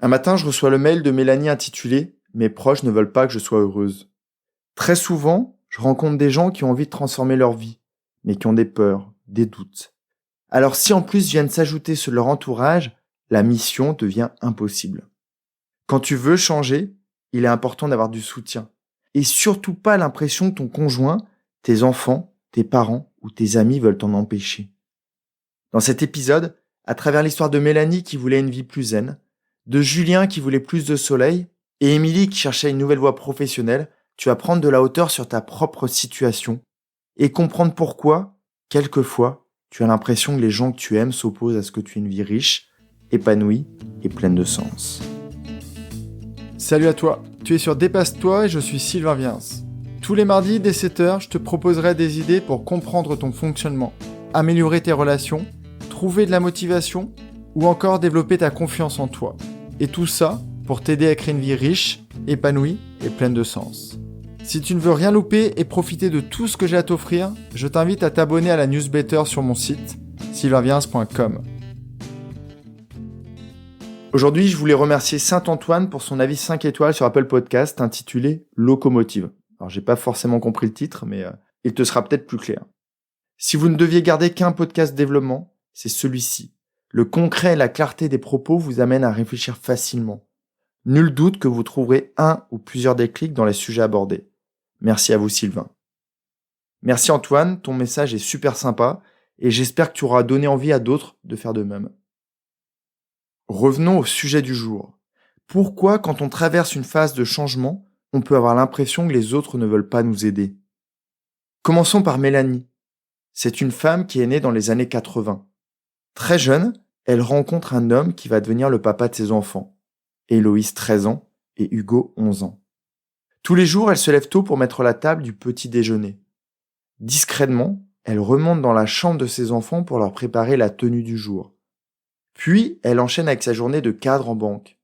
Un matin, je reçois le mail de Mélanie intitulé « Mes proches ne veulent pas que je sois heureuse ». Très souvent, je rencontre des gens qui ont envie de transformer leur vie, mais qui ont des peurs, des doutes. Alors si en plus viennent s'ajouter sur leur entourage, la mission devient impossible. Quand tu veux changer, il est important d'avoir du soutien. Et surtout pas l'impression que ton conjoint, tes enfants, tes parents ou tes amis veulent t'en empêcher. Dans cet épisode, à travers l'histoire de Mélanie qui voulait une vie plus zen, de Julien qui voulait plus de soleil et Émilie qui cherchait une nouvelle voie professionnelle, tu vas prendre de la hauteur sur ta propre situation et comprendre pourquoi, quelquefois, tu as l'impression que les gens que tu aimes s'opposent à ce que tu aies une vie riche, épanouie et pleine de sens. Salut à toi, tu es sur Dépasse-toi et je suis Sylvain Viens. Tous les mardis dès 7h, je te proposerai des idées pour comprendre ton fonctionnement, améliorer tes relations, trouver de la motivation ou encore développer ta confiance en toi. Et tout ça pour t'aider à créer une vie riche, épanouie et pleine de sens. Si tu ne veux rien louper et profiter de tout ce que j'ai à t'offrir, je t'invite à t'abonner à la newsletter sur mon site sylvainviens.com. Aujourd'hui, je voulais remercier Saint-Antoine pour son avis 5 étoiles sur Apple Podcast intitulé « Locomotive ». Alors, j'ai pas forcément compris le titre, mais il te sera peut-être plus clair. Si vous ne deviez garder qu'un podcast développement, c'est celui-ci. Le concret et la clarté des propos vous amènent à réfléchir facilement. Nul doute que vous trouverez un ou plusieurs déclics dans les sujets abordés. Merci à vous Sylvain. Merci Antoine, ton message est super sympa et j'espère que tu auras donné envie à d'autres de faire de même. Revenons au sujet du jour. Pourquoi quand on traverse une phase de changement, on peut avoir l'impression que les autres ne veulent pas nous aider ? Commençons par Mélanie. C'est une femme qui est née dans les années 80. Très jeune, elle rencontre un homme qui va devenir le papa de ses enfants. Héloïse, 13 ans, et Hugo, 11 ans. Tous les jours, elle se lève tôt pour mettre la table du petit déjeuner. Discrètement, elle remonte dans la chambre de ses enfants pour leur préparer la tenue du jour. Puis, elle enchaîne avec sa journée de cadre en banque.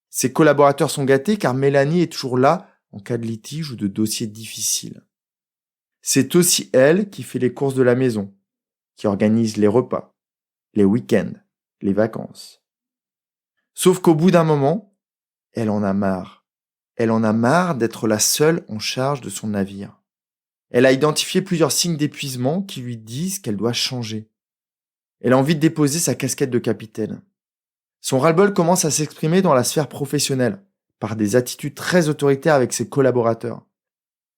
Ses collaborateurs sont gâtés car Mélanie est toujours là en cas de litige ou de dossier difficile. C'est aussi elle qui fait les courses de la maison, qui organise les repas, les week-ends, les vacances. Sauf qu'au bout d'un moment, elle en a marre. Elle en a marre d'être la seule en charge de son navire. Elle a identifié plusieurs signes d'épuisement qui lui disent qu'elle doit changer. Elle a envie de déposer sa casquette de capitaine. Son ras-le-bol commence à s'exprimer dans la sphère professionnelle, par des attitudes très autoritaires avec ses collaborateurs.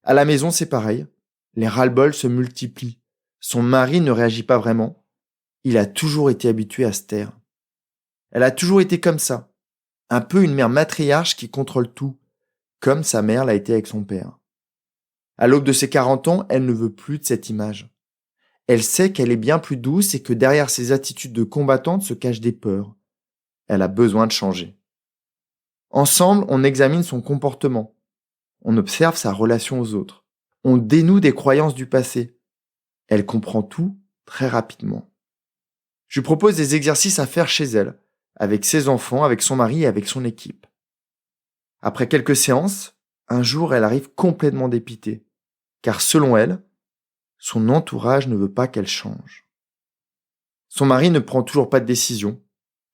À la maison, c'est pareil. Les ras-le-bol se multiplient. Son mari ne réagit pas vraiment. Il a toujours été habitué à se taire. Elle a toujours été comme ça. Un peu une mère matriarche qui contrôle tout, comme sa mère l'a été avec son père. À l'aube de ses 40 ans, elle ne veut plus de cette image. Elle sait qu'elle est bien plus douce et que derrière ses attitudes de combattante se cachent des peurs. Elle a besoin de changer. Ensemble, on examine son comportement. On observe sa relation aux autres. On dénoue des croyances du passé. Elle comprend tout très rapidement. Je lui propose des exercices à faire chez elle, avec ses enfants, avec son mari et avec son équipe. Après quelques séances, un jour, elle arrive complètement dépitée, car selon elle, son entourage ne veut pas qu'elle change. Son mari ne prend toujours pas de décision.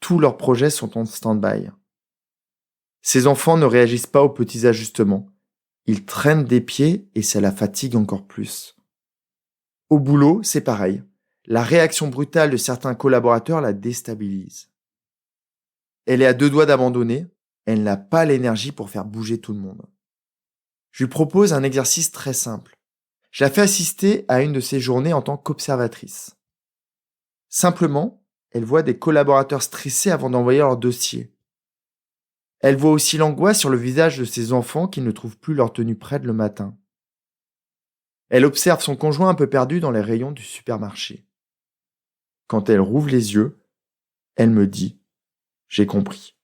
Tous leurs projets sont en stand-by. Ses enfants ne réagissent pas aux petits ajustements. Ils traînent des pieds et ça la fatigue encore plus. Au boulot, c'est pareil. La réaction brutale de certains collaborateurs la déstabilise. Elle est à deux doigts d'abandonner. Elle n'a pas l'énergie pour faire bouger tout le monde. Je lui propose un exercice très simple. Je la fais assister à une de ses journées en tant qu'observatrice. Simplement, elle voit des collaborateurs stressés avant d'envoyer leur dossier. Elle voit aussi l'angoisse sur le visage de ses enfants qui ne trouvent plus leur tenue prête le matin. Elle observe son conjoint un peu perdu dans les rayons du supermarché. Quand elle rouvre les yeux, elle me dit « J'ai compris ».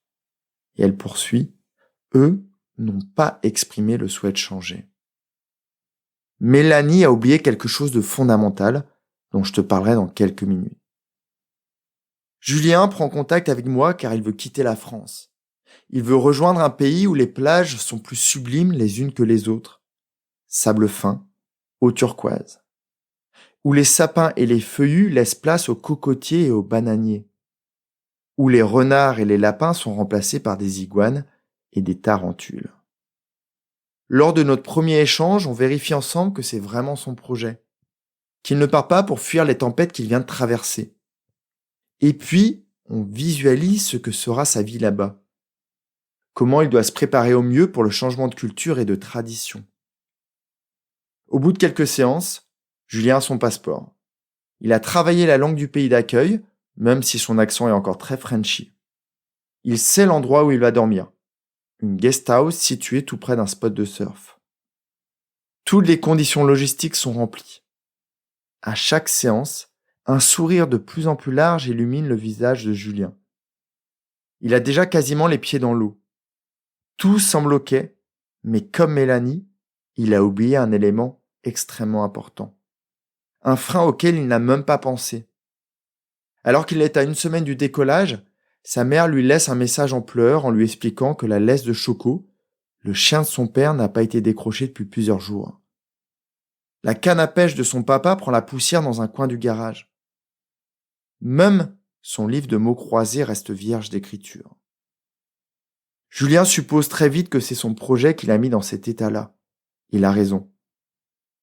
Et elle poursuit « Eux n'ont pas exprimé le souhait de changer ». Mélanie a oublié quelque chose de fondamental dont je te parlerai dans quelques minutes. Julien prend contact avec moi car il veut quitter la France. Il veut rejoindre un pays où les plages sont plus sublimes les unes que les autres. Sable fin, eau turquoise. Où les sapins et les feuillus laissent place aux cocotiers et aux bananiers. où les renards et les lapins sont remplacés par des iguanes et des tarentules. Lors de notre premier échange, on vérifie ensemble que c'est vraiment son projet, qu'il ne part pas pour fuir les tempêtes qu'il vient de traverser. Et puis, on visualise ce que sera sa vie là-bas. Comment il doit se préparer au mieux pour le changement de culture et de tradition. Au bout de quelques séances, Julien a son passeport. Il a travaillé la langue du pays d'accueil, même si son accent est encore très frenchy. Il sait l'endroit où il va dormir. Une guest house située tout près d'un spot de surf. Toutes les conditions logistiques sont remplies. À chaque séance, un sourire de plus en plus large illumine le visage de Julien. Il a déjà quasiment les pieds dans l'eau. Tout semble ok, mais comme Mélanie, il a oublié un élément extrêmement important. Un frein auquel il n'a même pas pensé. Alors qu'il est à 1 semaine du décollage, sa mère lui laisse un message en pleurs en lui expliquant que la laisse de Choco, le chien de son père, n'a pas été décrochée depuis plusieurs jours. La canne à pêche de son papa prend la poussière dans un coin du garage. Même son livre de mots croisés reste vierge d'écriture. Julien suppose très vite que c'est son projet qui l'a mis dans cet état-là. Il a raison.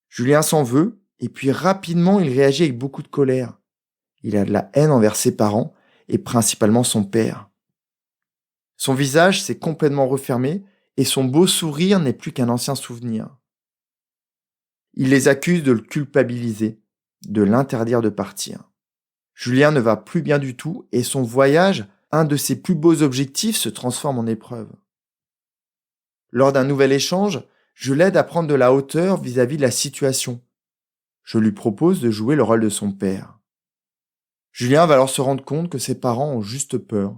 Julien s'en veut, et puis rapidement il réagit avec beaucoup de colère. Il a de la haine envers ses parents, et principalement son père. Son visage s'est complètement refermé, et son beau sourire n'est plus qu'un ancien souvenir. Il les accuse de le culpabiliser, de l'interdire de partir. Julien ne va plus bien du tout, et son voyage, un de ses plus beaux objectifs, se transforme en épreuve. Lors d'un nouvel échange, je l'aide à prendre de la hauteur vis-à-vis de la situation. Je lui propose de jouer le rôle de son père. Julien va alors se rendre compte que ses parents ont juste peur.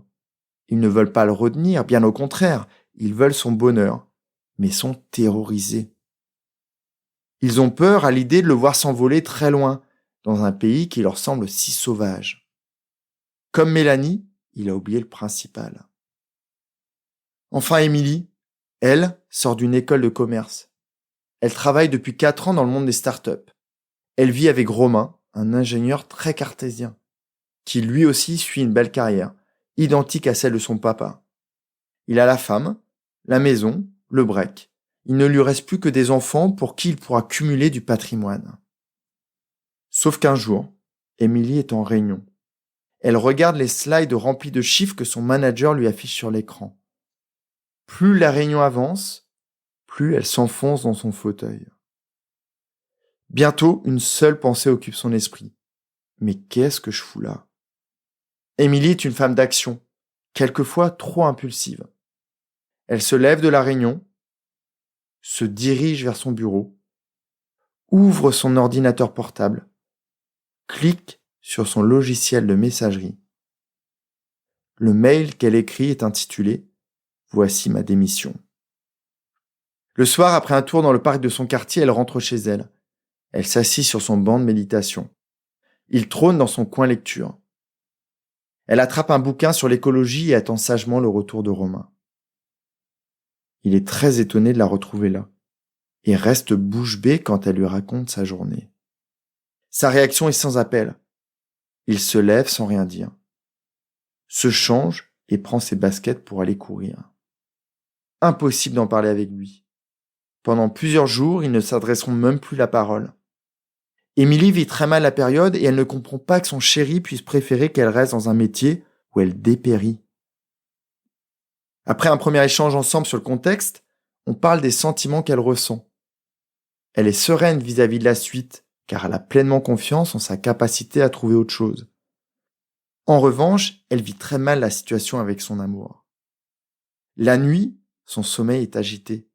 Ils ne veulent pas le retenir, bien au contraire, ils veulent son bonheur, mais sont terrorisés. Ils ont peur à l'idée de le voir s'envoler très loin, dans un pays qui leur semble si sauvage. Comme Mélanie, il a oublié le principal. Enfin, Émilie, elle, sort d'une école de commerce. Elle travaille depuis 4 ans dans le monde des startups. Elle vit avec Romain, un ingénieur très cartésien, qui lui aussi suit une belle carrière, identique à celle de son papa. Il a la femme, la maison, le break. Il ne lui reste plus que des enfants pour qui il pourra cumuler du patrimoine. Sauf qu'un jour, Émilie est en réunion. Elle regarde les slides remplis de chiffres que son manager lui affiche sur l'écran. Plus la réunion avance, plus elle s'enfonce dans son fauteuil. Bientôt, une seule pensée occupe son esprit. Mais qu'est-ce que je fous là ? Émilie est une femme d'action, quelquefois trop impulsive. Elle se lève de la réunion, se dirige vers son bureau, ouvre son ordinateur portable, clique sur son logiciel de messagerie. Le mail qu'elle écrit est intitulé « Voici ma démission ». Le soir, après un tour dans le parc de son quartier, elle rentre chez elle. Elle s'assit sur son banc de méditation. Il trône dans son coin lecture. Elle attrape un bouquin sur l'écologie et attend sagement le retour de Romain. Il est très étonné de la retrouver là et reste bouche bée quand elle lui raconte sa journée. Sa réaction est sans appel. Il se lève sans rien dire, se change et prend ses baskets pour aller courir. Impossible d'en parler avec lui. Pendant plusieurs jours, ils ne s'adresseront même plus la parole. Émilie vit très mal la période et elle ne comprend pas que son chéri puisse préférer qu'elle reste dans un métier où elle dépérit. Après un premier échange ensemble sur le contexte, on parle des sentiments qu'elle ressent. Elle est sereine vis-à-vis de la suite, car elle a pleinement confiance en sa capacité à trouver autre chose. En revanche, elle vit très mal la situation avec son amour. La nuit, son sommeil est agité.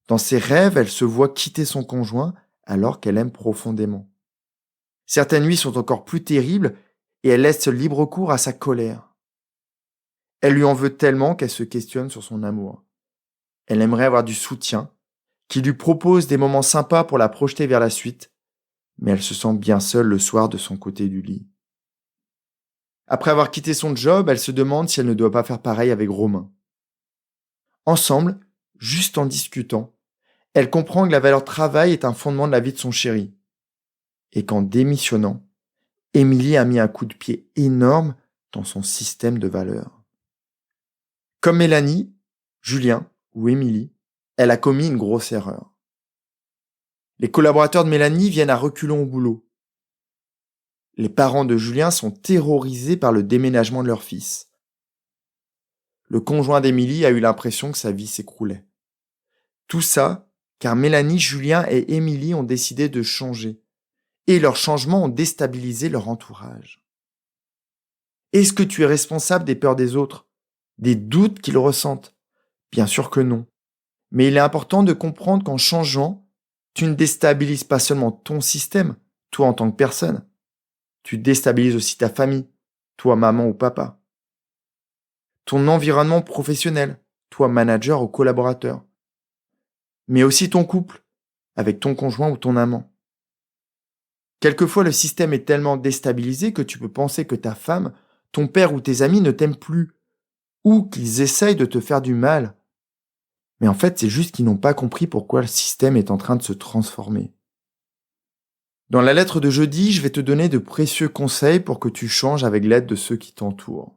Dans ses rêves, elle se voit quitter son conjoint alors qu'elle aime profondément. Certaines nuits sont encore plus terribles et elle laisse libre cours à sa colère. Elle lui en veut tellement qu'elle se questionne sur son amour. Elle aimerait avoir du soutien, qui lui propose des moments sympas pour la projeter vers la suite, mais elle se sent bien seule le soir de son côté du lit. Après avoir quitté son job, elle se demande si elle ne doit pas faire pareil avec Romain. Ensemble, juste en discutant, elle comprend que la valeur travail est un fondement de la vie de son chéri. Et qu'en démissionnant, Émilie a mis un coup de pied énorme dans son système de valeurs. Comme Mélanie, Julien ou Émilie, elle a commis une grosse erreur. Les collaborateurs de Mélanie viennent à reculons au boulot. Les parents de Julien sont terrorisés par le déménagement de leur fils. Le conjoint d'Émilie a eu l'impression que sa vie s'écroulait. Tout ça car Mélanie, Julien et Émilie ont décidé de changer. Et leurs changements ont déstabilisé leur entourage. Est-ce que tu es responsable des peurs des autres, des doutes qu'ils ressentent? Bien sûr que non. Mais il est important de comprendre qu'en changeant, tu ne déstabilises pas seulement ton système, toi en tant que personne. Tu déstabilises aussi ta famille, toi maman ou papa. Ton environnement professionnel, toi manager ou collaborateur. Mais aussi ton couple, avec ton conjoint ou ton amant. Quelquefois, le système est tellement déstabilisé que tu peux penser que ta femme, ton père ou tes amis ne t'aiment plus, ou qu'ils essayent de te faire du mal. Mais en fait, c'est juste qu'ils n'ont pas compris pourquoi le système est en train de se transformer. Dans la lettre de jeudi, je vais te donner de précieux conseils pour que tu changes avec l'aide de ceux qui t'entourent.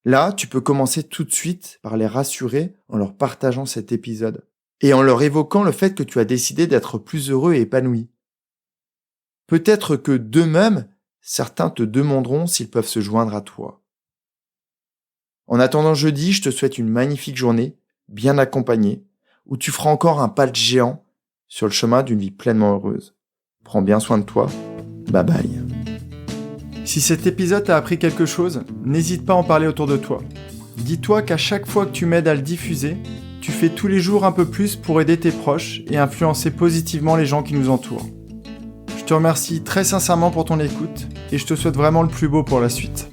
Là, tu peux commencer tout de suite par les rassurer en leur partageant cet épisode et en leur évoquant le fait que tu as décidé d'être plus heureux et épanoui. Peut-être que d'eux-mêmes, certains te demanderont s'ils peuvent se joindre à toi. En attendant jeudi, je te souhaite une magnifique journée, bien accompagnée, où tu feras encore un pas de géant sur le chemin d'une vie pleinement heureuse. Prends bien soin de toi. Bye bye. Si cet épisode t'a appris quelque chose, n'hésite pas à en parler autour de toi. Dis-toi qu'à chaque fois que tu m'aides à le diffuser, tu fais tous les jours un peu plus pour aider tes proches et influencer positivement les gens qui nous entourent. Je te remercie très sincèrement pour ton écoute et je te souhaite vraiment le plus beau pour la suite.